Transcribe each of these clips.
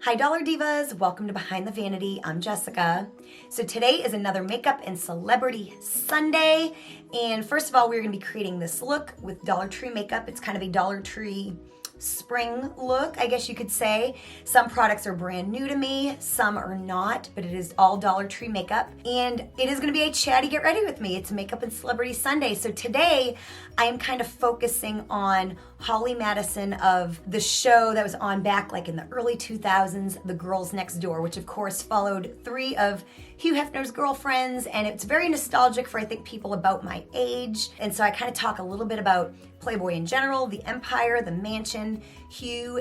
Hi Dollar Divas, welcome to Behind the Vanity. I'm Jessica. So today is another Makeup and Celebrity Sunday. And first of all, we're gonna be creating this look with Dollar Tree makeup. It's kind of a Dollar Tree spring look, I guess you could say. Some products are brand new to me, some are not, but it is all Dollar Tree makeup. And it is gonna be a chatty get ready with me. It's Makeup and Celebrity Sunday. So today I am kind of focusing on Holly Madison of the show that was on back like in the early 2000s, The Girls Next Door, which of course followed three of Hugh Hefner's girlfriends, and it's very nostalgic for I think people about my age. And so I kind of talk a little bit about Playboy in general, the Empire, the Mansion, Hugh,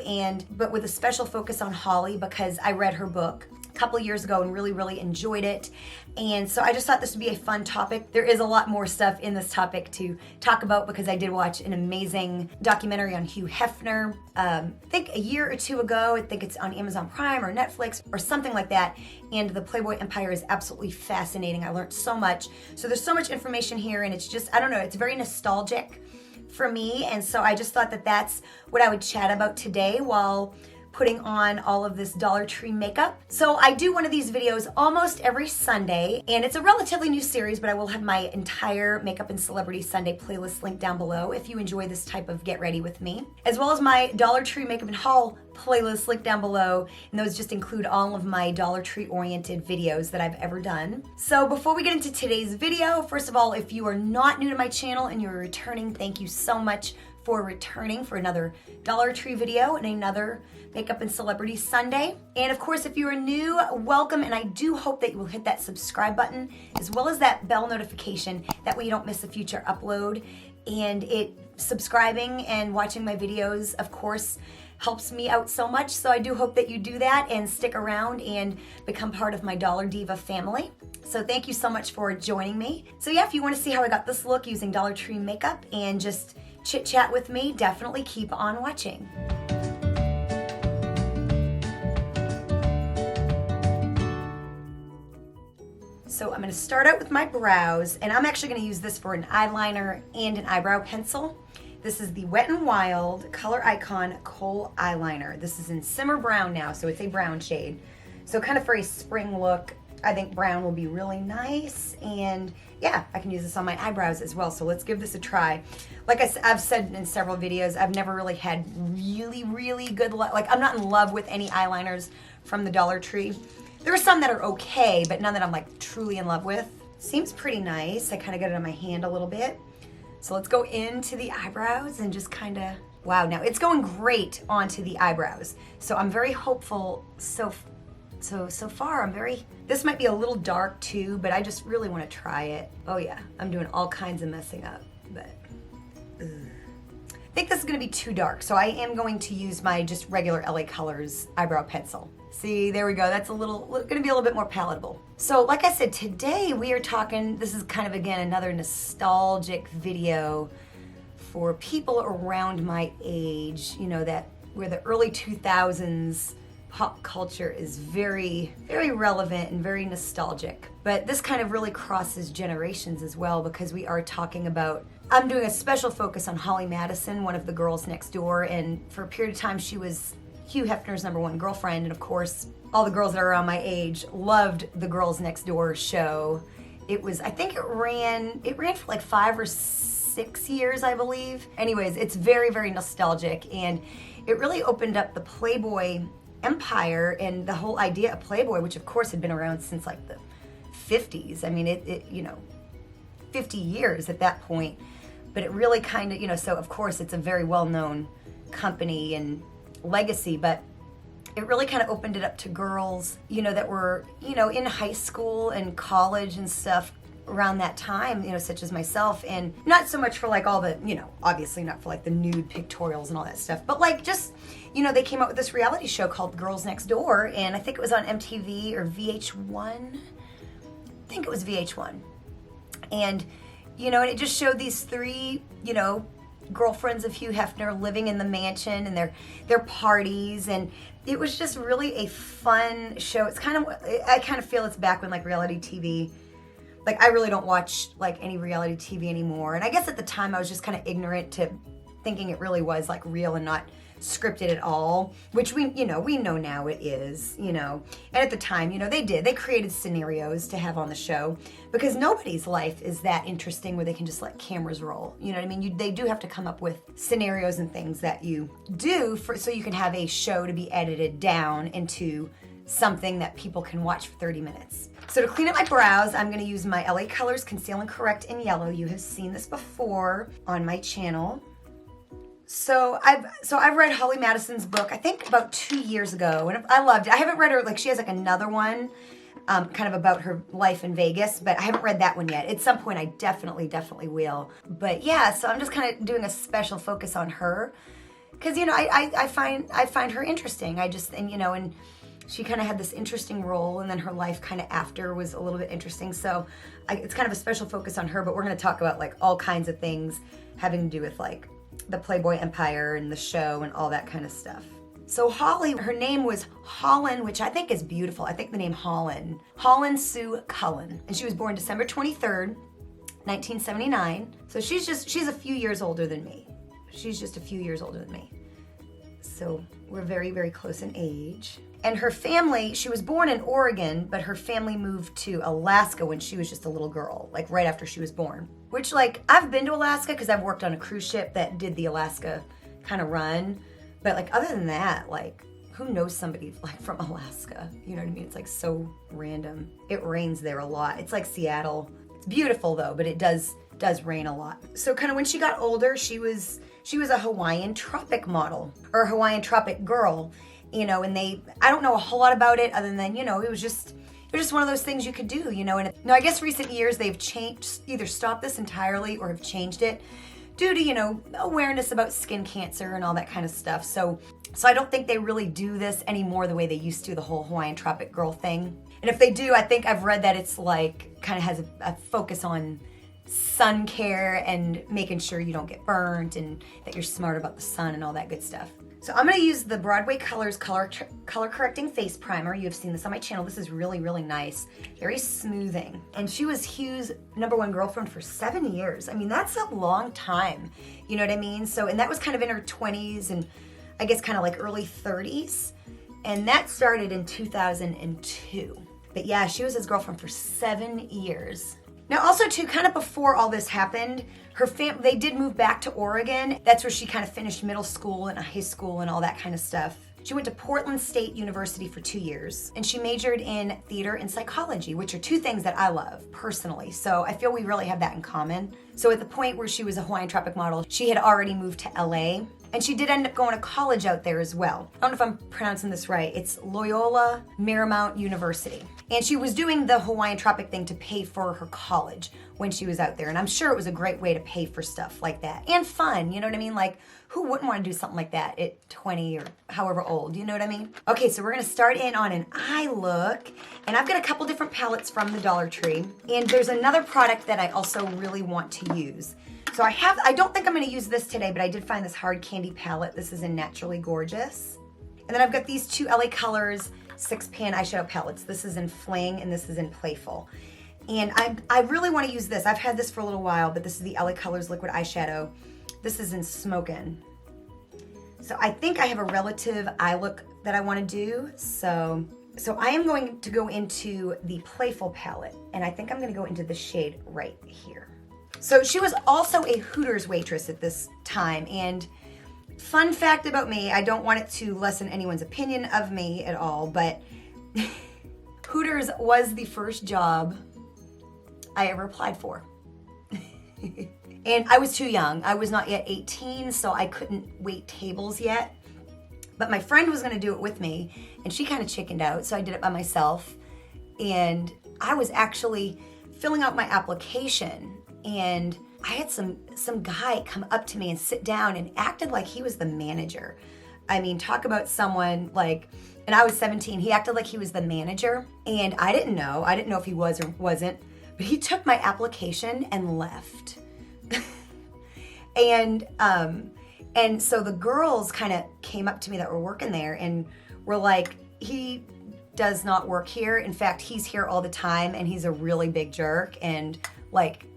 but with a special focus on Holly because I read her book a couple years ago and really enjoyed it. And so I just thought this would be a fun topic. There is a lot more stuff in this topic to talk about because I did watch an amazing documentary on Hugh Hefner, I think a year or two ago. I think it's on Amazon Prime or Netflix or something like that. And the Playboy Empire is absolutely fascinating. I learned so much. So there's so much information here and it's just, I don't know, it's very nostalgic for me. And so I just thought that that's what I would chat about today while putting on all of this Dollar Tree makeup. So I do one of these videos almost every Sunday, and it's a relatively new series, but I will have my entire Makeup and Celebrity Sunday playlist linked down below if you enjoy this type of get ready with me, as well as my Dollar Tree Makeup and Haul playlist linked down below, and those just include all of my Dollar Tree oriented videos that I've ever done. So before we get into today's video, first of all, if you are not new to my channel and you're returning, thank you so much for returning for another Dollar Tree video and another Makeup and Celebrity Sunday. And of course, if you are new, welcome, and I do hope that you will hit that subscribe button as well as that bell notification. That way you don't miss a future upload. And subscribing and watching my videos, of course, helps me out so much. So I do hope that you do that and stick around and become part of my Dollar Diva family. So thank you so much for joining me. So yeah, if you want to see how I got this look using Dollar Tree makeup and just chit chat with me, definitely keep on watching. So I'm going to start out with my brows, and I'm actually going to use this for an eyeliner and an eyebrow pencil. This is the Wet n Wild Color Icon Kohl Eyeliner. This is in Simmer Brown now, so it's a brown shade. So kind of for a spring look, I think brown will be really nice. And yeah, I can use this on my eyebrows as well. So let's give this a try. Like I've said in several videos, I've never really had really good luck. Like I'm not in love with any eyeliners from the Dollar Tree. There are some that are okay, but none that I'm like truly in love with. Seems pretty nice. I kind of got it on my hand a little bit. So let's go into the eyebrows and just kind of, wow, now it's going great onto the eyebrows. So I'm very hopeful so far. This might be a little dark too, but I just really want to try it. Oh yeah, I'm doing all kinds of messing up, but ugh. I think this is going to be too dark, so I am going to use my just regular LA Colors eyebrow pencil. See, there we go. That's going to be a little bit more palatable. So like I said, today we are talking, this is kind of, again, another nostalgic video for people around my age, you know, where the early 2000s pop culture is very relevant and very nostalgic. But this kind of really crosses generations as well because we are talking about, I'm doing a special focus on Holly Madison, one of the girls next door, and for a period of time she was Hugh Hefner's #1 girlfriend, and of course all the girls that are around my age loved the Girls Next Door show. I think it ran for like 5 or 6 years, I believe. Anyways, it's very nostalgic, and it really opened up the Playboy empire and the whole idea of Playboy, which of course had been around since like the 50s. I mean, it 50 years at that point, but it really kind of, so of course it's a very well-known company and legacy, but it really kind of opened it up to girls, that were, in high school and college and stuff around that time, such as myself, and not so much for like all the, obviously not for like the nude pictorials and all that stuff, but like just, they came out with this reality show called Girls Next Door, and I think it was on MTV or VH1. I think it was VH1. And, and it just showed these three, girlfriends of Hugh Hefner living in the mansion and their parties, and it was just really a fun show. It's I kind of feel it's back when like reality TV, like I really don't watch like any reality TV anymore, and I guess at the time I was just kind of ignorant to thinking it really was like real and not scripted at all, which we know now it is, and at the time, they created scenarios to have on the show because nobody's life is that interesting where they can just let cameras roll. You know what I mean? They do have to come up with scenarios and things that you do so you can have a show to be edited down into something that people can watch for 30 minutes. So to clean up my brows, I'm going to use my LA Colors Conceal and Correct in Yellow. You have seen this before on my channel. So I've read Holly Madison's book, I think about 2 years ago, and I loved it. I haven't read her, like she has like another one kind of about her life in Vegas, but I haven't read that one yet. At some point I definitely will. But yeah, so I'm just kind of doing a special focus on her because, I find her interesting. And she kind of had this interesting role, and then her life kind of after was a little bit interesting. So it's kind of a special focus on her, but we're going to talk about like all kinds of things having to do with like the Playboy empire and the show and all that kind of stuff. So Holly, her name was Holland, which I think is beautiful. I think the name Holland Sue Cullen. And she was born December 23rd, 1979. So she's a few years older than me. She's just a few years older than me. So we're very, very close in age. And her family, she was born in Oregon, but her family moved to Alaska when she was just a little girl, like right after she was born. Which, like, I've been to Alaska because I've worked on a cruise ship that did the Alaska kind of run. But, like, other than that, like, who knows somebody, like, from Alaska? You know what I mean? It's, like, so random. It rains there a lot. It's like Seattle. It's beautiful, though, but it does rain a lot. So kind of when she got older, she was a Hawaiian tropic model, or a Hawaiian tropic girl. And I don't know a whole lot about it other than, it was just one of those things you could do, and I guess recent years they've either stopped this entirely or have changed it due to, awareness about skin cancer and all that kind of stuff. So I don't think they really do this anymore the way they used to, the whole Hawaiian tropic girl thing. And if they do, I think I've read that it's like, kind of has a focus on sun care and making sure you don't get burnt and that you're smart about the sun and all that good stuff. So I'm going to use the Broadway Colors Color Correcting Face Primer. You have seen this on my channel. This is really, really nice. Very smoothing. And she was Hugh's #1 girlfriend for 7 years. I mean, that's a long time. You know what I mean? So, and that was kind of in her 20s and I guess kind of like early 30s. And that started in 2002. But yeah, she was his girlfriend for 7 years. Now also too, kind of before all this happened, they did move back to Oregon. That's where she kind of finished middle school and high school and all that kind of stuff. She went to Portland State University for 2 years, and she majored in theater and psychology, which are two things that I love personally. So I feel we really have that in common. So at the point where she was a Hawaiian tropic model, she had already moved to LA, and she did end up going to college out there as well. I don't know if I'm pronouncing this right. It's Loyola Marymount University. And she was doing the Hawaiian tropic thing to pay for her college when she was out there. And I'm sure it was a great way to pay for stuff like that. And fun, you know what I mean? Like, who wouldn't want to do something like that at 20 or however old, you know what I mean? Okay, so we're going to start in on an eye look. And I've got a couple different palettes from the Dollar Tree. And there's another product that I also really want to use. So I don't think I'm going to use this today, but I did find this hard candy palette. This is in Naturally Gorgeous. And then I've got these two LA Colors 6-pan eyeshadow palettes. This is in Fling and this is in Playful. And I really want to use this. I've had this for a little while, but this is the LA Colors liquid eyeshadow. This is in Smokin'. So I think I have a relative eye look that I want to do. So I am going to go into the Playful palette, and I think I'm going to go into the shade right here. So she was also a Hooters waitress at this time, and fun fact about me, I don't want it to lessen anyone's opinion of me at all, but Hooters was the first job I ever applied for. And I was too young. I was not yet 18, so I couldn't wait tables yet. But my friend was gonna do it with me, and she kind of chickened out, so I did it by myself. And I was actually filling out my application, and I had some guy come up to me and sit down and acted like he was the manager. I mean, talk about someone like, and I was 17, he acted like he was the manager, and I didn't know if he was or wasn't, but he took my application and left. And so the girls kind of came up to me that were working there and were like, he does not work here. In fact, he's here all the time and he's a really big jerk, and like,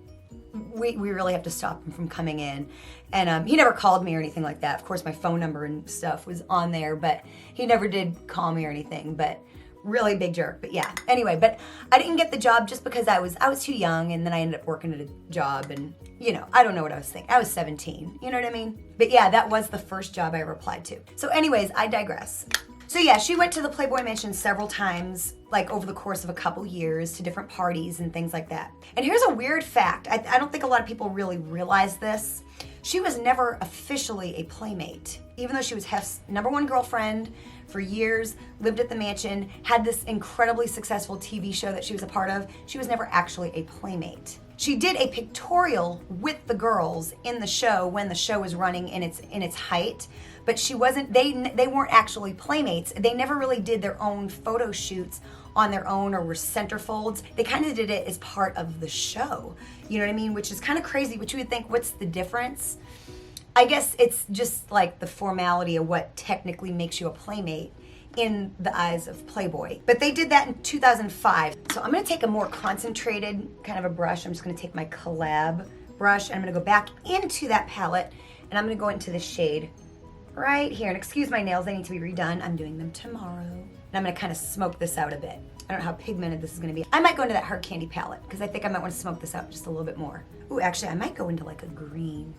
we really have to stop him from coming in. And he never called me or anything like that. Of course, my phone number and stuff was on there, but he never did call me or anything. But really big jerk. But yeah, anyway, but I didn't get the job just because I was too young, and then I ended up working at a job, and I don't know what I was thinking. I was 17, you know what I mean? But yeah, that was the first job I ever applied to. So anyways, I digress. So yeah, she went to the Playboy Mansion several times, like over the course of a couple years, to different parties and things like that. And here's a weird fact. I don't think a lot of people really realize this. She was never officially a playmate, even though she was Hef's #1 girlfriend for years, lived at the mansion, had this incredibly successful TV show that she was a part of. She was never actually a playmate. She did a pictorial with the girls in the show when the show was running in its height, but she wasn't. They weren't actually playmates. They never really did their own photo shoots on their own or were centerfolds. They kind of did it as part of the show. You know what I mean? Which is kind of crazy. Which you would think, what's the difference? I guess it's just like the formality of what technically makes you a playmate in the eyes of Playboy. But they did that in 2005. So I'm gonna take a more concentrated kind of a brush. I'm just gonna take my collab brush and I'm gonna go back into that palette and I'm gonna go into the shade right here. And excuse my nails, they need to be redone. I'm doing them tomorrow. And I'm gonna kind of smoke this out a bit. I don't know how pigmented this is gonna be. I might go into that hard candy palette because I think I might want to smoke this out just a little bit more. Ooh, actually I might go into like a green.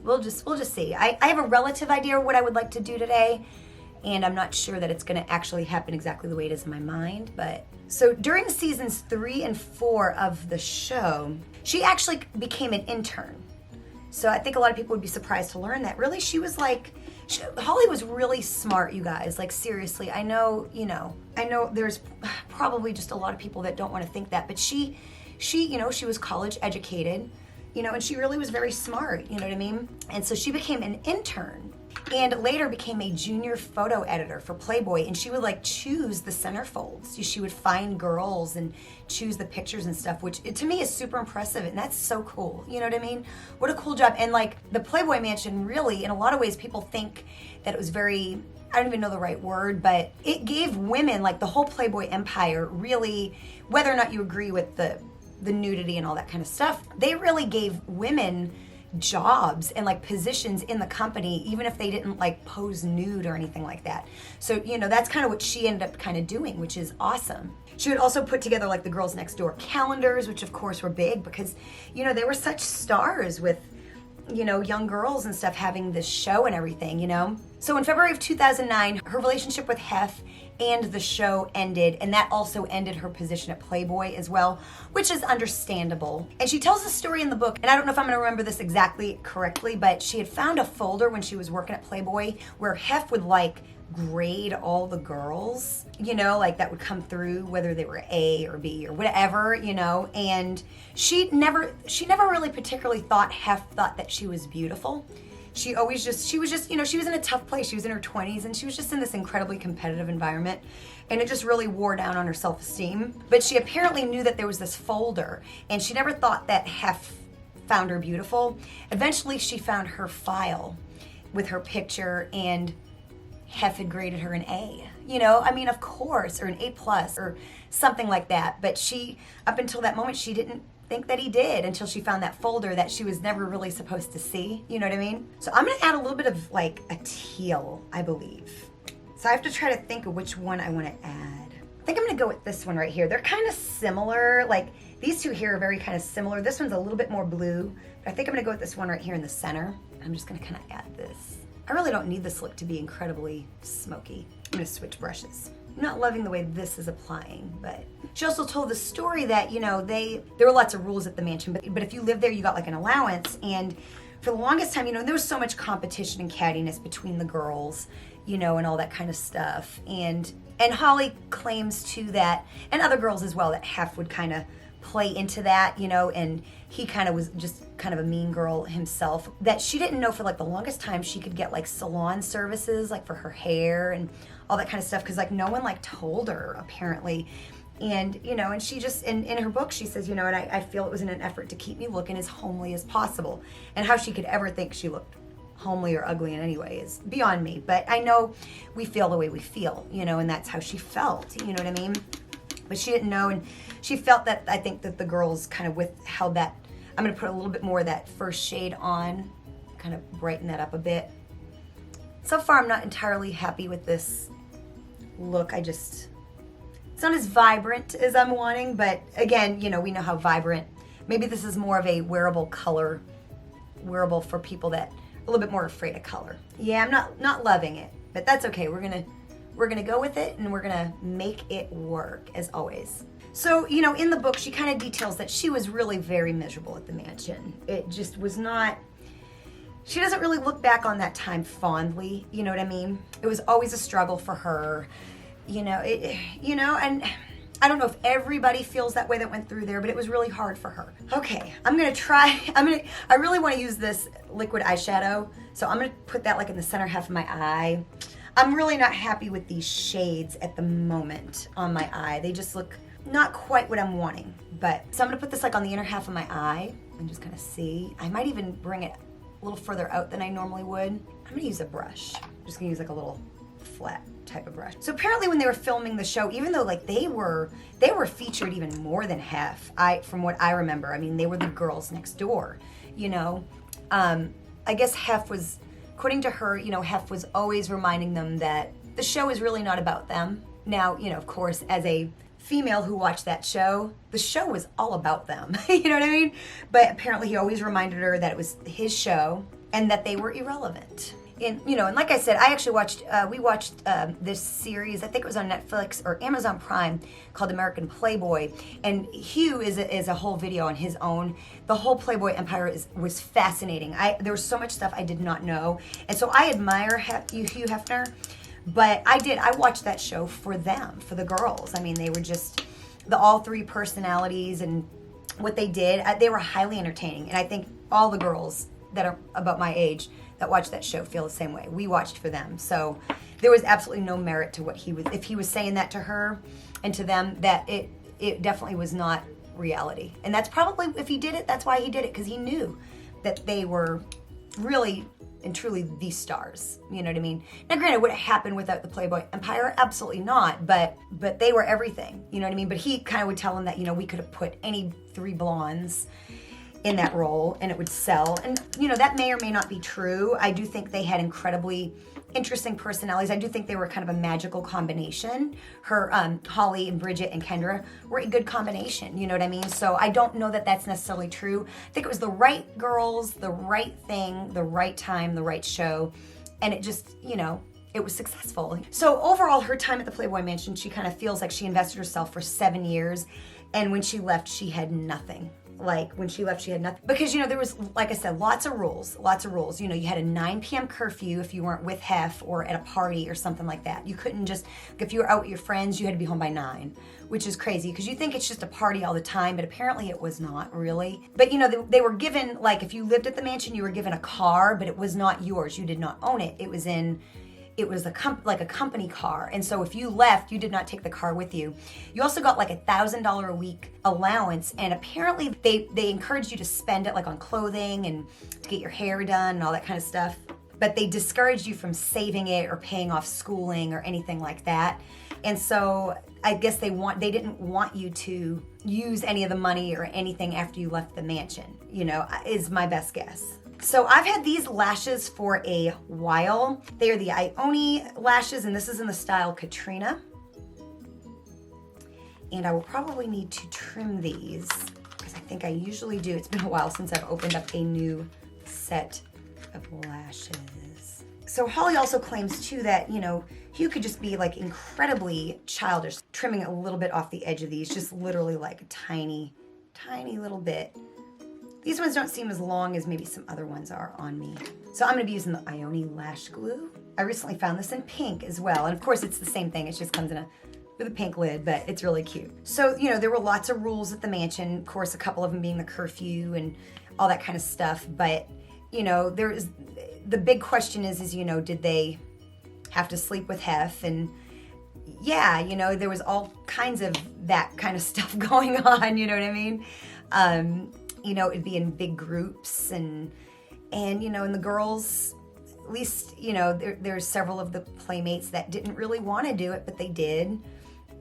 We'll just see. I have a relative idea of what I would like to do today, and I'm not sure that it's gonna actually happen exactly the way it is in my mind, but. So during seasons 3 and 4 of the show, she actually became an intern. So I think a lot of people would be surprised to learn that. Really, she was like, Holly was really smart, you guys. Like seriously, I know there's probably just a lot of people that don't want to think that, but she was college educated, and she really was very smart, you know what I mean? And so she became an intern and later became a junior photo editor for Playboy, and she would like choose the centerfolds. She would find girls and choose the pictures and stuff, which to me is super impressive, and that's so cool, you know what I mean? What a cool job. And like the Playboy Mansion, really, in a lot of ways, people think that it was very, I don't even know the right word, but it gave women, like the whole Playboy empire, really, whether or not you agree with the nudity and all that kind of stuff, they really gave women jobs and like positions in the company, even if they didn't like pose nude or anything like that. So that's kind of what she ended up kind of doing, which is awesome. She would also put together like the Girls Next Door calendars, which of course were big because they were such stars with young girls and stuff having this show and everything. So in February of 2009, her relationship with Hef and the show ended, and that also ended her position at Playboy as well, which is understandable. And she tells a story in the book, and I don't know if I'm gonna remember this exactly correctly, but she had found a folder when she was working at Playboy where Hef would like grade all the girls, like that would come through, whether they were A or B or whatever, and she never really particularly thought Hef thought that she was beautiful. She was just, she was in a tough place. She was in her 20s and she was just in this incredibly competitive environment, and it just really wore down on her self-esteem. But she apparently knew that there was this folder, and she never thought that Hef found her beautiful. Eventually she found her file with her picture, and Hef had graded her an A. Of course, or an A+ or something like that. But she, up until that moment, she didn't think that he did until she found that folder that she was never really supposed to see. You know what I mean? So I'm gonna add a little bit of like a teal, I believe. So I have to try to think of which one I wanna add. I think I'm gonna go with this one right here. They're kind of similar. Like these two here are very kind of similar. This one's a little bit more blue, but I think I'm gonna go with this one right here in the center. I'm just gonna kind of add this. I really don't need this look to be incredibly smoky. I'm gonna switch brushes. I'm not loving the way this is applying, but she also told the story that, there were lots of rules at the mansion, but if you lived there, you got like an allowance. And for the longest time, there was so much competition and cattiness between the girls, and all that kind of stuff. And Holly claims too that, and other girls as well, that Hef would kind of play into that, and he kind of was just kind of a mean girl himself, that she didn't know for like the longest time she could get like salon services, like for her hair and all that kind of stuff, because like no one like told her apparently. And and she just in her book she says, and I feel it was in an effort to keep me looking as homely as possible. And how she could ever think she looked homely or ugly in any way is beyond me, but I know we feel the way we feel, and that's how she felt, you know what I mean? But she didn't know, and she felt that, I think that the girls kind of withheld that I'm gonna put a little bit more of that first shade on, kind of brighten that up a bit. So far, I'm not entirely happy with this look. It's not as vibrant as I'm wanting, but again, you know, we know how vibrant. Maybe this is more of a wearable color, wearable for people that are a little bit more afraid of color. Yeah, I'm not loving it, but that's okay. We're gonna go with it, and we're gonna make it work as always. So, you know, in the book, she kind of details that she was really very miserable at the mansion. It just was not. She doesn't really look back on that time fondly, you know what I mean? It was always a struggle for her, you know, and I don't know if everybody feels that way that went through there, but it was really hard for her. Okay, I really want to use this liquid eyeshadow, so I'm gonna put that like in the center half of my eye. I'm really not happy with these shades at the moment on my eye. They just look not quite what I'm wanting, so I'm gonna put this like on the inner half of my eye and just kind of see. I might even bring it a little further out than I normally would. I'm gonna use a brush. I'm just gonna use like a little flat type of brush. So apparently when they were filming the show, even though like they were featured even more than Hef, from what I remember. I mean, they were the girls next door, you know. I guess Hef was, according to her, you know, Hef was always reminding them that the show is really not about them. Now, you know, of course, as a female who watched that show, the show was all about them. You know what I mean? But apparently he always reminded her that it was his show and that they were irrelevant. And, you know, and like I said, I actually we watched this series, I think it was on Netflix or Amazon Prime, called American Playboy. And Hugh is a whole video on his own. The whole Playboy empire was fascinating. There was so much stuff I did not know. And so I admire Hugh Hefner. But I watched that show for them, for the girls. I mean, they were just all three personalities and what they did. They were highly entertaining. And I think all the girls that are about my age that watch that show feel the same way. We watched for them. So there was absolutely no merit to what if he was saying that to her and to them, that it definitely was not reality. And that's probably, if he did it, that's why he did it, because he knew that they were really and truly the stars, you know what I mean? Now granted, would it happen without the Playboy empire? Absolutely not, but they were everything, you know what I mean? But he kind of would tell them that, you know, we could have put any three blondes in that role and it would sell. And, you know, that may or may not be true. I do think they had incredibly interesting personalities. I do think they were kind of a magical combination. Her, Holly and Brigette and Kendra were a good combination, you know what I mean? So I don't know that that's necessarily true. I think it was the right girls, the right thing, the right time, the right show, and it just, you know, it was successful. So overall, her time at the Playboy Mansion, she kind of feels like she invested herself for 7 years, and when she left, she had nothing. Like, when she left, she had nothing. Because, you know, there was, like I said, lots of rules. You know, you had a 9 p.m. curfew if you weren't with Hef or at a party or something like that. You couldn't just, if you were out with your friends, you had to be home by 9, which is crazy because you think it's just a party all the time, but apparently it was not really. But, you know, they were given, like, if you lived at the mansion, you were given a car, but it was not yours. You did not own it. It was like a company car. And so if you left, you did not take the car with you. You also got like $1,000 a week allowance. And apparently they encouraged you to spend it like on clothing and to get your hair done and all that kind of stuff. But they discouraged you from saving it or paying off schooling or anything like that. And so I guess they didn't want you to use any of the money or anything after you left the mansion, you know, is my best guess. So I've had these lashes for a while. They are the Ioni lashes, and this is in the style Katrina. And I will probably need to trim these because I think I usually do. It's been a while since I've opened up a new set of lashes. So Holly also claims too that, you know, Hugh could just be like incredibly childish, trimming a little bit off the edge of these, just literally like a tiny, tiny little bit. These ones don't seem as long as maybe some other ones are on me. So I'm gonna be using the Ioni Lash Glue. I recently found this in pink as well. And of course it's the same thing, it just comes with a pink lid, but it's really cute. So, you know, there were lots of rules at the mansion. Of course, a couple of them being the curfew and all that kind of stuff. But, you know, the big question is, you know, did they have to sleep with Hef? And yeah, you know, there was all kinds of that kind of stuff going on, you know what I mean? You know, it'd be in big groups and you know, and the girls, at least, you know, there's several of the playmates that didn't really want to do it, but they did,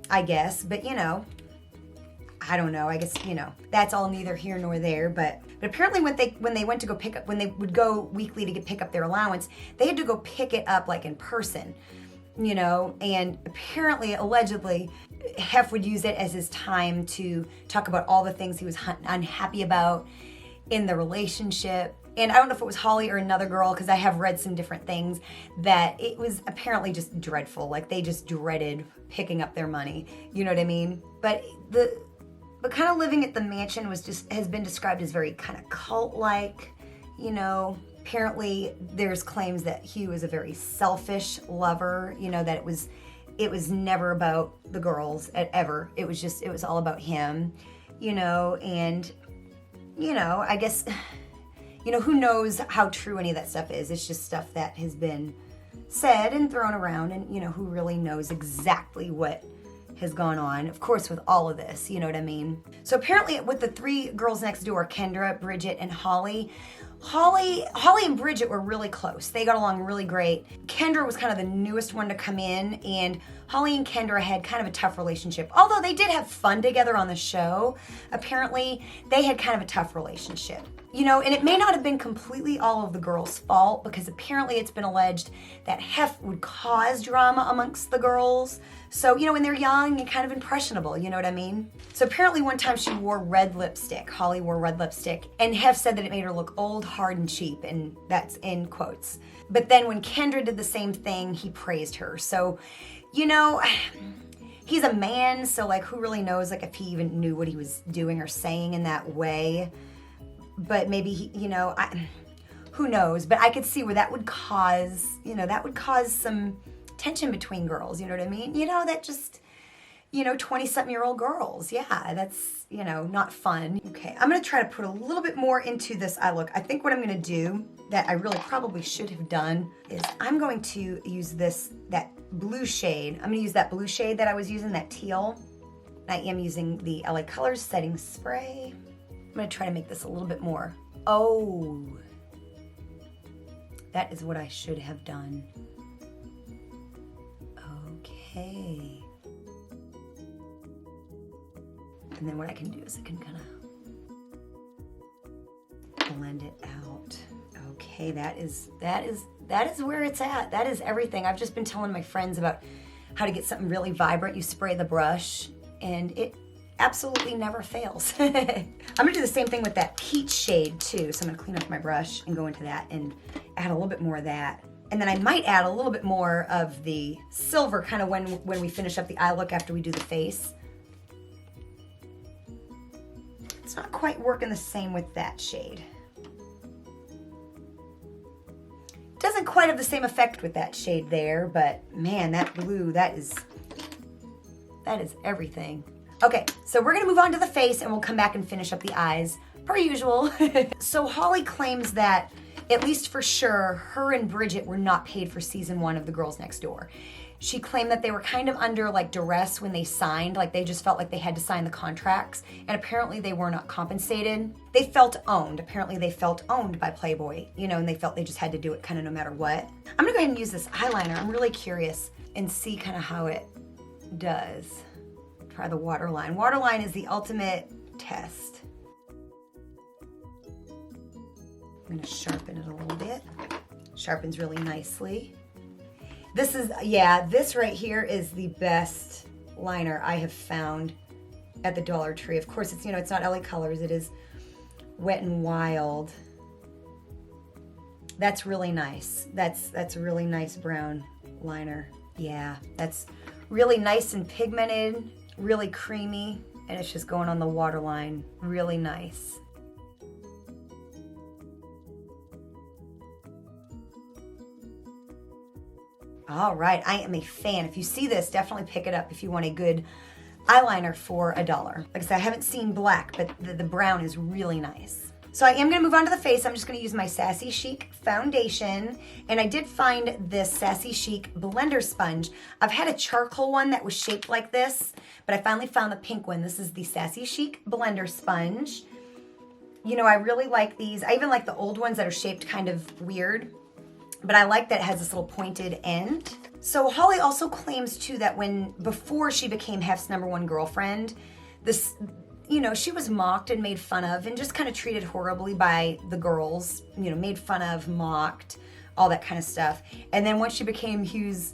I guess. But, you know, I don't know. I guess, you know, that's all neither here nor there. But apparently when they went to go pick up, when they would go weekly to pick up their allowance, they had to go pick it up like in person, you know, and apparently, allegedly, Hef would use it as his time to talk about all the things he was unhappy about in the relationship. And I don't know if it was Holly or another girl, because I have read some different things, that it was apparently just dreadful. Like they just dreaded picking up their money. You know what I mean? But kind of living at the mansion has been described as very kind of cult-like, you know. Apparently there's claims that Hugh is a very selfish lover, you know, that it was never about the girls ever. It was all about him, you know, and, you know, I guess, you know, who knows how true any of that stuff is. It's just stuff that has been said and thrown around, and, you know, who really knows exactly what has gone on, of course, with all of this, you know what I mean? So apparently with the three girls next door, Kendra, Brigette, and Holly and Brigette were really close. They got along really great. Kendra was kind of the newest one to come in, and Holly and Kendra had kind of a tough relationship. Although they did have fun together on the show, apparently they had kind of a tough relationship. You know, and it may not have been completely all of the girls' fault, because apparently it's been alleged that Hef would cause drama amongst the girls. So, you know, when they're young and kind of impressionable, you know what I mean? So apparently one time she wore red lipstick. Holly wore red lipstick, and Hef said that it made her look old, hard, and cheap, and that's in quotes. But then when Kendra did the same thing, he praised her. So, you know, he's a man, so like who really knows like if he even knew what he was doing or saying in that way. But maybe he, you know, who knows? But I could see where that would cause, you know, some tension between girls, you know what I mean? You know, that just, you know, 20-something-year-old girls. Yeah, that's, you know, not fun. Okay, I'm gonna try to put a little bit more into this eye look. I think what I'm gonna do that I really probably should have done is I'm going to use that blue shade. I'm gonna use that blue shade that I was using, that teal. I am using the LA Colors setting spray. I'm gonna try to make this a little bit more. Oh, that is what I should have done. Okay. And then what I can do is I can kind of blend it out. Okay, that is where it's at. That is everything. I've just been telling my friends about how to get something really vibrant. You spray the brush and it absolutely never fails. I'm gonna do the same thing with that peach shade too. So I'm gonna clean up my brush and go into that and add a little bit more of that. And then I might add a little bit more of the silver kind of when we finish up the eye look after we do the face. It's not quite working the same with that shade. Doesn't quite have the same effect with that shade there, but man, that blue, that is everything. Okay, so we're gonna move on to the face and we'll come back and finish up the eyes, per usual. So Holly claims that, at least for sure, her and Brigette were not paid for season 1 of The Girls Next Door. She claimed that they were kind of under like duress when they signed, like they just felt like they had to sign the contracts, and apparently they were not compensated. They felt owned. Apparently they felt owned by Playboy, you know, and they felt they just had to do it kind of no matter what. I'm gonna go ahead and use this eyeliner. I'm really curious and see kind of how it does. Try the waterline. Waterline is the ultimate test. I'm gonna sharpen it a little bit. Sharpens really nicely. This is, yeah, this right here is the best liner I have found at the Dollar Tree. Of course, it's, you know, it's not LA Colors, it is Wet n Wild. That's really nice. That's a really nice brown liner. Yeah, that's really nice and pigmented, really creamy, and it's just going on the waterline. Really nice. All right, I am a fan. If you see this, definitely pick it up if you want a good eyeliner for $1. Like I said, I haven't seen black, but the brown is really nice. So I am gonna move on to the face. I'm just gonna use my Sassy Chic foundation. And I did find this Sassy Chic blender sponge. I've had a charcoal one that was shaped like this, but I finally found the pink one. This is the Sassy Chic blender sponge. You know, I really like these. I even like the old ones that are shaped kind of weird. But I like that it has this little pointed end. So Holly also claims too that before she became Hef's #1 girlfriend, you know, she was mocked and made fun of and just kind of treated horribly by the girls, you know, made fun of, mocked, all that kind of stuff. And then once she became Hugh's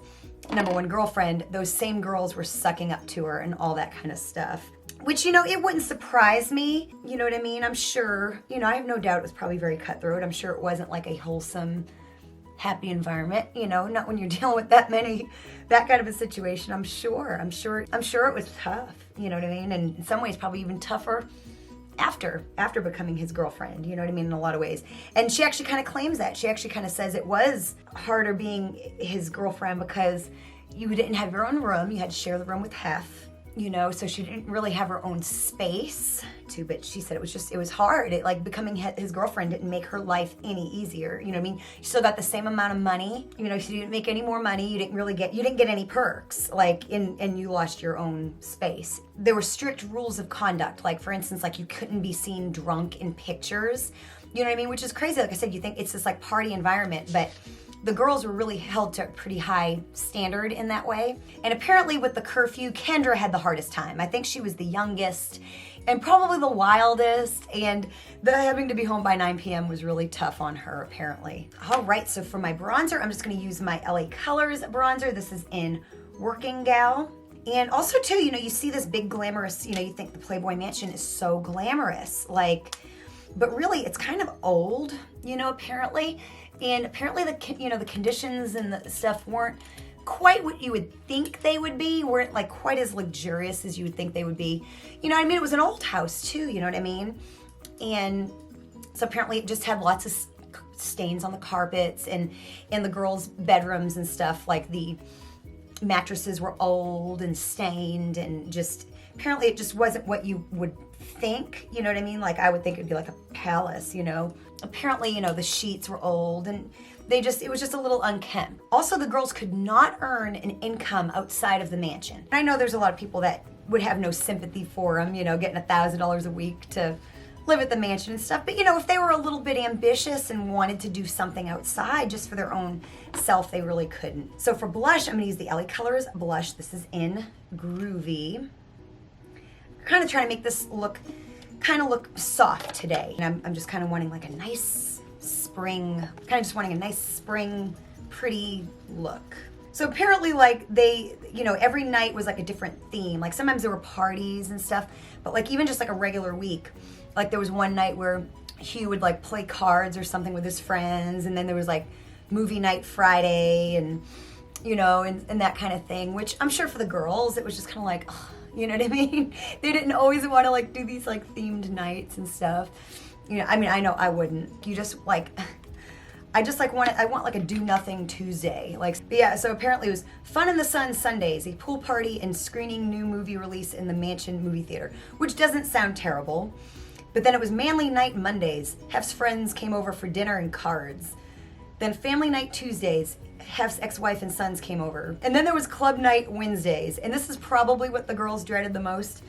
#1 girlfriend, those same girls were sucking up to her and all that kind of stuff. Which, you know, it wouldn't surprise me, you know what I mean? I'm sure, you know, I have no doubt it was probably very cutthroat. I'm sure it wasn't like a wholesome, happy environment, you know, not when you're dealing with that kind of a situation. I'm sure it was tough, you know what I mean? And in some ways probably even tougher after becoming his girlfriend, you know what I mean, in a lot of ways. And she actually kind of claims that. She actually kind of says it was harder being his girlfriend because you didn't have your own room. You had to share the room with Hef, you know, so she didn't really have her own space too, but she said it was hard. It, like, becoming his girlfriend didn't make her life any easier, you know what I mean? You still got the same amount of money, you know, she didn't make any more money, you didn't get any perks, like, and you lost your own space. There were strict rules of conduct, like, for instance, like, you couldn't be seen drunk in pictures, you know what I mean, which is crazy. Like I said, you think it's this, like, party environment, but the girls were really held to a pretty high standard in that way. And apparently with the curfew, Kendra had the hardest time. I think she was the youngest and probably the wildest, and having to be home by 9 p.m. was really tough on her, apparently. All right, so for my bronzer, I'm just gonna use my LA Colors bronzer. This is in Working Gal. And also too, you know, you see this big glamorous, you know, you think the Playboy Mansion is so glamorous, like, but really it's kind of old, you know, apparently. And apparently the conditions and the stuff weren't quite what you would think they would be, weren't like quite as luxurious as you would think they would be. You know what I mean? It was an old house too, you know what I mean? And so apparently it just had lots of stains on the carpets and in the girls' bedrooms and stuff, like the mattresses were old and stained, and just apparently it just wasn't what you would think, you know what I mean? Like I would think it'd be like a palace, you know? Apparently, you know, the sheets were old and it was just a little unkempt. Also, the girls could not earn an income outside of the mansion. And I know there's a lot of people that would have no sympathy for them, you know, getting $1,000 a week to live at the mansion and stuff. But, you know, if they were a little bit ambitious and wanted to do something outside just for their own self, they really couldn't. So for blush, I'm gonna use the LA Colors blush. This is in Groovy. I'm kind of trying to make this look soft today. And I'm just kind of wanting like a nice spring, pretty look. So apparently, like, they, you know, every night was like a different theme. Like sometimes there were parties and stuff, but like even just like a regular week, like there was one night where Hugh would like play cards or something with his friends, and then there was like movie night Friday and, you know, and that kind of thing, which I'm sure for the girls, it was just kind of like, ugh, you know what I mean? They didn't always want to like do these like themed nights and stuff. You know, I mean, I know I wouldn't. You just like, I want like a do nothing Tuesday. Like, but yeah, so apparently it was Fun in the Sun Sundays, a pool party and screening new movie release in the Mansion movie theater, which doesn't sound terrible. But then it was Manly Night Mondays. Hef's friends came over for dinner and cards. Then Family Night Tuesdays. Hef's ex-wife and sons came over. And then there was Club Night Wednesdays. And this is probably what the girls dreaded the most.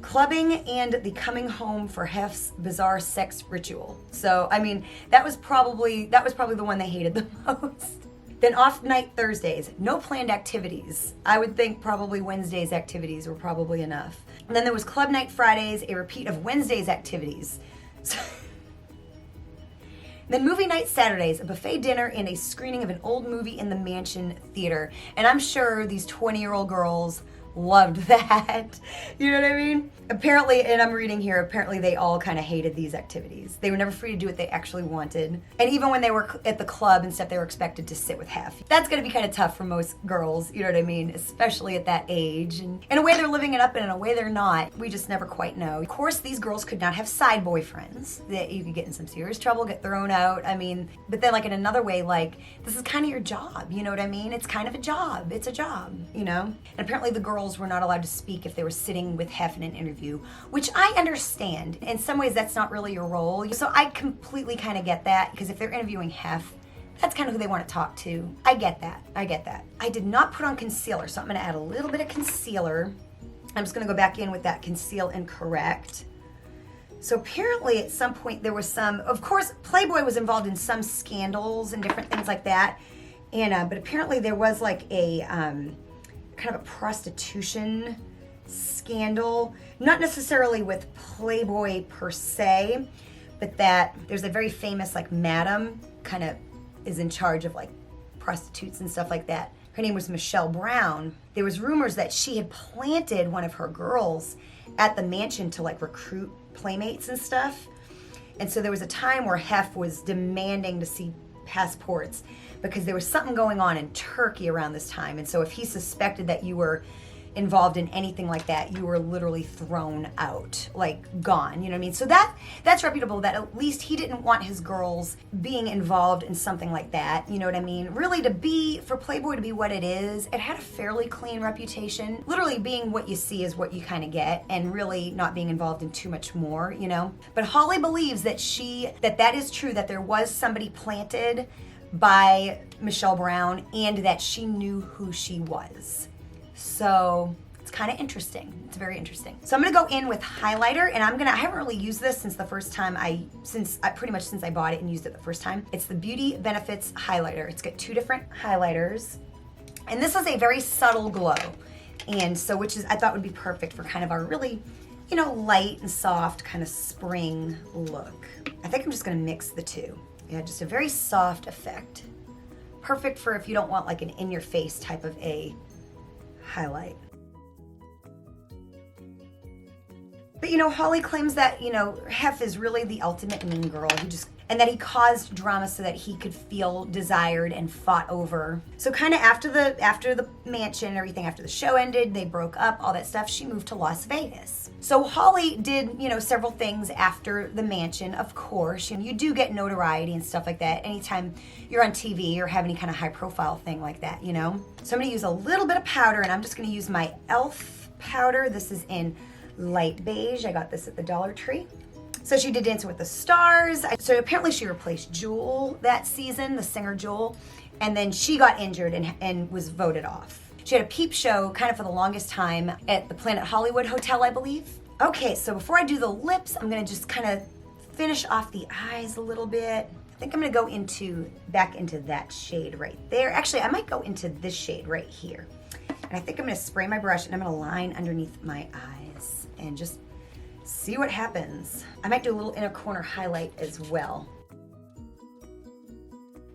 Clubbing and the coming home for Hef's bizarre sex ritual. So, I mean, that was probably the one they hated the most. Then off night Thursdays, no planned activities. I would think probably Wednesday's activities were probably enough. And then there was Club Night Fridays, a repeat of Wednesday's activities. Then movie night Saturdays, a buffet dinner and a screening of an old movie in the Mansion Theater. And I'm sure these 20-year-old girls loved that. You know what I mean? Apparently, and I'm reading here, apparently they all kind of hated these activities. They were never free to do what they actually wanted. And even when they were at the club and stuff, they were expected to sit with Hef. That's going to be kind of tough for most girls, you know what I mean? Especially at that age. And in a way they're living it up and in a way they're not. We just never quite know. Of course, these girls could not have side boyfriends. That you could get in some serious trouble, get thrown out. I mean, but then like in another way, like this is kind of your job, you know what I mean? It's kind of a job. It's a job, you know? And apparently the girls were not allowed to speak if they were sitting with Hef in an interview, which I understand. In some ways, that's not really your role. So I completely kind of get that, because if they're interviewing Hef, that's kind of who they want to talk to. I get that. I did not put on concealer, so I'm going to add a little bit of concealer. I'm just going to go back in with that Conceal and Correct. So apparently at some point there was some, of course, Playboy was involved in some scandals and different things like that. And but apparently there was like a kind of a prostitution scandal, not necessarily with Playboy per se, but that there's a very famous like madam kind of is in charge of like prostitutes and stuff like that. Her name was Michelle Brown. There was rumors that she had planted one of her girls at the mansion to like recruit playmates and stuff. And so there was a time where Hef was demanding to see passports because there was something going on in Turkey around this time. And so if he suspected that you were involved in anything like that, you were literally thrown out, like gone, you know what I mean? So that's reputable, that at least he didn't want his girls being involved in something like that, you know what I mean? Really, for Playboy to be what it is, it had a fairly clean reputation. Literally being what you see is what you kind of get, and really not being involved in too much more, you know? But Holly believes that that is true, that there was somebody planted by Michelle Brown and that she knew who she was. So it's kind of interesting. It's very interesting. So I'm gonna go in with highlighter, and I haven't really used this since the first time since I bought it and used it the first time. It's the Beauty Benefits highlighter. It's got 2 different highlighters, and this is a very subtle glow, and so I thought would be perfect for kind of our really, you know, light and soft kind of spring look. I think I'm just gonna mix the 2. Yeah, just a very soft effect. Perfect for if you don't want like an in-your-face type of a highlight. But you know, Holly claims that, you know, Hef is really the ultimate mean girl. And that he caused drama so that he could feel desired and fought over. So kind of after the mansion and everything, after the show ended, they broke up, all that stuff, she moved to Las Vegas. So Holly did, you know, several things after the mansion, of course. You do get notoriety and stuff like that anytime you're on TV or have any kind of high profile thing like that, you know? So I'm gonna use a little bit of powder, and I'm just gonna use my e.l.f. powder. This is in light beige. I got this at the Dollar Tree. So she did Dancing with the Stars. So apparently she replaced Jewel that season, the singer Jewel, and then she got injured and was voted off. She had a peep show kind of for the longest time at the Planet Hollywood Hotel, I believe. Okay, so before I do the lips, I'm gonna just kind of finish off the eyes a little bit. I think I'm gonna go back into that shade right there. Actually, I might go into this shade right here. And I think I'm gonna spray my brush and I'm gonna line underneath my eyes and just see what happens. I might do a little inner corner highlight as well.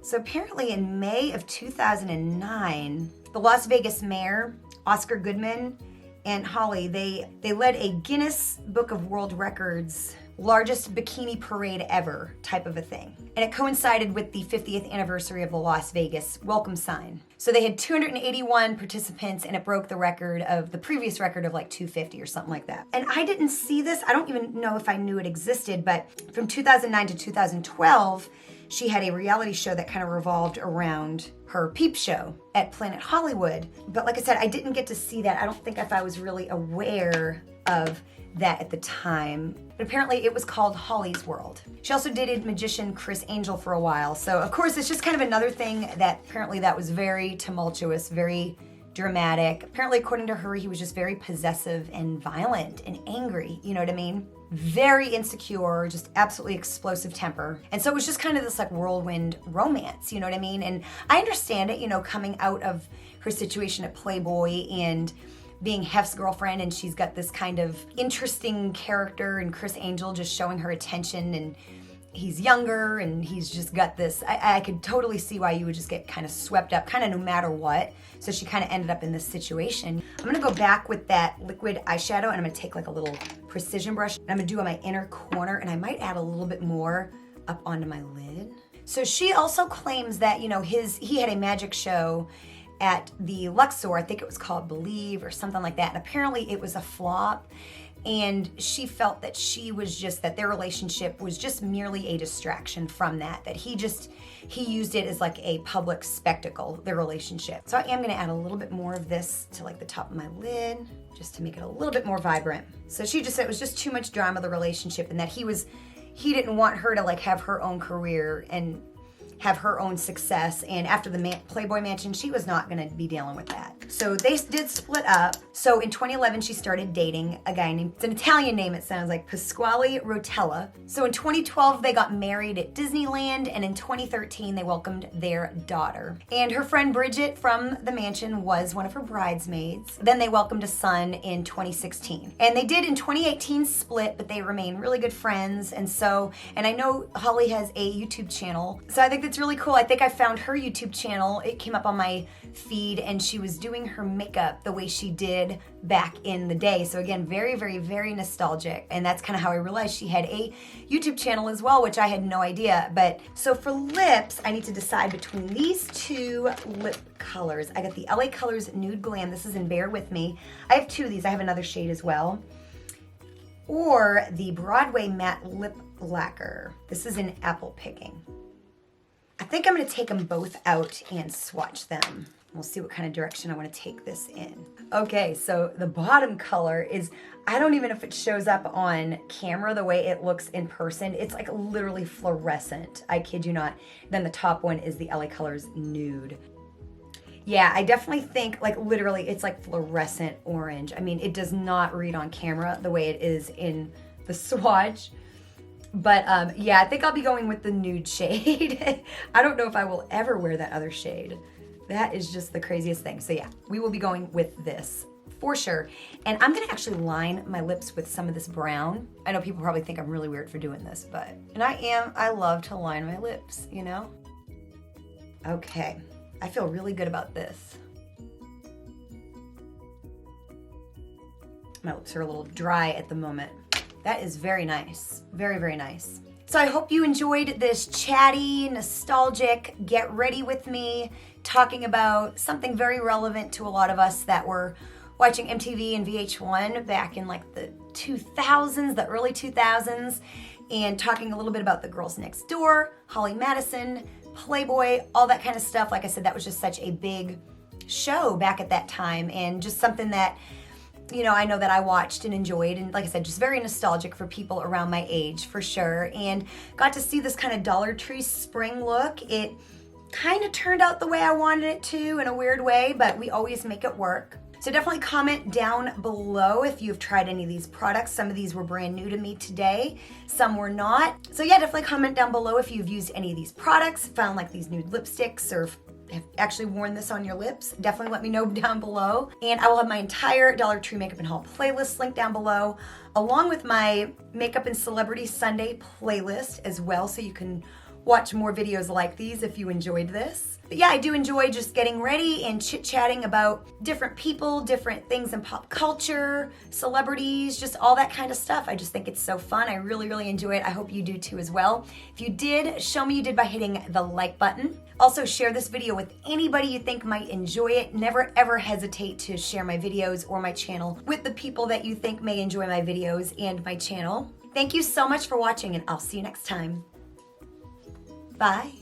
So apparently in May of 2009, the Las Vegas mayor, Oscar Goodman, and Holly, they led a Guinness Book of World Records largest bikini parade ever type of a thing. And it coincided with the 50th anniversary of the Las Vegas welcome sign. So they had 281 participants, and it broke the record of the previous record of like 250 or something like that. And I didn't see this. I don't even know if I knew it existed, but from 2009 to 2012, she had a reality show that kind of revolved around her peep show at Planet Hollywood. But like I said, I didn't get to see that. I don't think if I was really aware of that at the time. But apparently it was called Holly's World. She also dated magician Chris Angel for a while. So of course it's just kind of another thing that apparently that was very tumultuous, very dramatic. Apparently according to her, he was just very possessive and violent and angry, you know what I mean? Very insecure, just absolutely explosive temper. And so it was just kind of this like whirlwind romance, you know what I mean? And I understand it, you know, coming out of her situation at Playboy and being Hef's girlfriend, and she's got this kind of interesting character, and Chris Angel just showing her attention, and he's younger and he's just got this, I could totally see why you would just get kind of swept up, kind of no matter what. So she kind of ended up in this situation. I'm gonna go back with that liquid eyeshadow, and I'm gonna take like a little precision brush, and I'm gonna do on my inner corner, and I might add a little bit more up onto my lid. So she also claims that, you know, he had a magic show at the Luxor, I think it was called Believe or something like that, and apparently it was a flop. And she felt that that their relationship was just merely a distraction from that he used it as like a public spectacle, their relationship. So I am gonna add a little bit more of this to like the top of my lid, just to make it a little bit more vibrant. So she just said it was just too much drama, the relationship, and that he didn't want her to like have her own career and have her own success. And after the Playboy mansion, she was not gonna be dealing with that. So they did split up. So in 2011, she started dating a guy named, it's an Italian name, it sounds like, Pasquale Rotella. So in 2012, they got married at Disneyland, and in 2013, they welcomed their daughter. And her friend Brigette from the mansion was one of her bridesmaids. Then they welcomed a son in 2016. And they did in 2018 split, but they remain really good friends. And I know Holly has a YouTube channel. So I think that's really cool. I think I found her YouTube channel. It came up on my feed, and she was doing her makeup the way she did back in the day. So again, very, very, very nostalgic. And that's kind of how I realized she had a YouTube channel as well, which I had no idea. But so for lips, I need to decide between these two lip colors. I got the LA Colors Nude Glam. This is in Bear With Me. I have two of these. I have another shade as well. Or the Broadway Matte Lip Lacquer. This is in Apple Picking. I think I'm going to take them both out and swatch them. We'll see what kind of direction I want to take this in. Okay, so the bottom color is, I don't even know if it shows up on camera the way it looks in person. It's like literally fluorescent. I kid you not. Then the top one is the LA Colors Nude. Yeah, I definitely think, like, literally it's like fluorescent orange. I mean, it does not read on camera the way it is in the swatch. But yeah, I think I'll be going with the nude shade. I don't know if I will ever wear that other shade. That is just the craziest thing. So yeah, we will be going with this for sure. And I'm gonna actually line my lips with some of this brown. I know people probably think I'm really weird for doing this, but, and I love to line my lips, you know? Okay, I feel really good about this. My lips are a little dry at the moment. That is very nice. Very, very nice. So I hope you enjoyed this chatty, nostalgic, get ready with me, talking about something very relevant to a lot of us that were watching MTV and VH1 back in like the 2000s, the early 2000s, and talking a little bit about the Girls Next Door, Holly Madison, Playboy, all that kind of stuff. Like I said, that was just such a big show back at that time, and just something that, you know, I know that I watched and enjoyed, and like I said, just very nostalgic for people around my age for sure. And got to see this kind of Dollar Tree spring look. It kind of turned out the way I wanted it to in a weird way, but we always make it work. So definitely comment down below if you've tried any of these products. Some of these were brand new to me today, some were not. So yeah, definitely comment down below if you've used any of these products, found like these nude lipsticks, or have actually worn this on your lips. Definitely let me know down below. And I will have my entire Dollar Tree Makeup and Haul playlist linked down below, along with my Makeup and Celebrity Sunday playlist as well, so you can watch more videos like these if you enjoyed this. But yeah, I do enjoy just getting ready and chit-chatting about different people, different things in pop culture, celebrities, just all that kind of stuff. I just think it's so fun. I really, really enjoy it. I hope you do too as well. If you did, show me you did by hitting the like button. Also, share this video with anybody you think might enjoy it. Never ever hesitate to share my videos or my channel with the people that you think may enjoy my videos and my channel. Thank you so much for watching, and I'll see you next time. Bye.